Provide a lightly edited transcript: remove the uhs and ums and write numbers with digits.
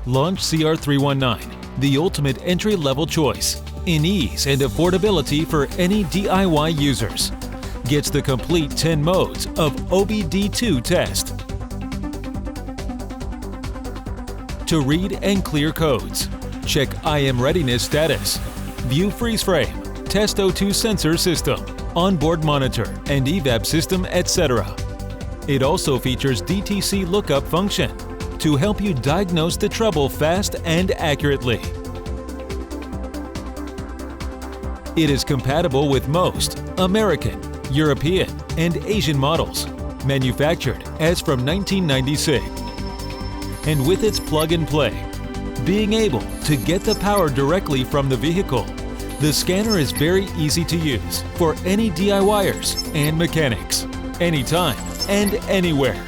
Launch CR319, the ultimate entry-level choice in ease and affordability for any DIY users. Gets the complete 10 modes of OBD2 test. To read and clear codes, check IM readiness status, view freeze frame, test O2 sensor system, onboard monitor and evap system, etc. It also features DTC lookup function to help you diagnose the trouble fast and accurately. It is compatible with most American, European, and Asian models, manufactured as from 1996. And with its plug-and-play, being able to get the power directly from the vehicle, the scanner is very easy to use for any DIYers and mechanics, anytime and anywhere.